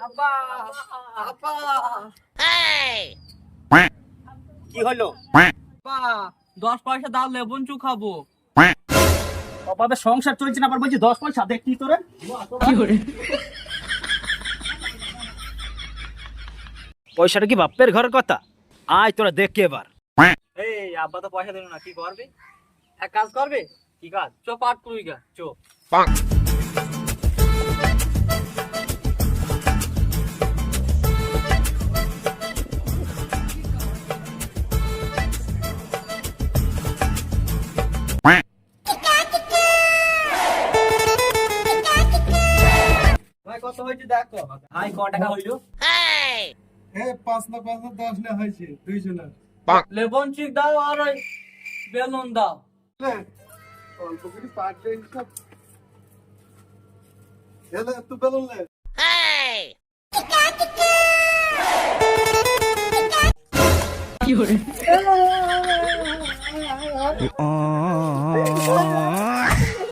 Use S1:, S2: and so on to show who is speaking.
S1: আব্বা আব্বা
S2: কি হলো?
S1: আব্বা 10 পয়সা দাও লেবুন চু খাবো।
S2: অভাবে সংসার চলছে না, আবার বলছি 10 পয়সা দেখি তোরে। পয়সাটা কি বাপের ঘরের কথা? আয় তোরা দেখে এবার। এই আব্বা তো পয়সা দিল না, কি করবি?
S1: এক কাজ করবে,
S2: কি কাজ?
S1: চো পাট তুই গা চো। ভাই কত হয়েছে দেখো।
S2: আয় ক টাকা হইলো?
S3: হ্যাঁ 5 না 5 না 10 না হয়েছে 200 না।
S1: লেবুন চিক দাও আর ওই বেলুন দাও।
S3: হ্যাঁ অল্প করে পাট দেন সব। এলে একটু বেলুন লে।
S4: Oh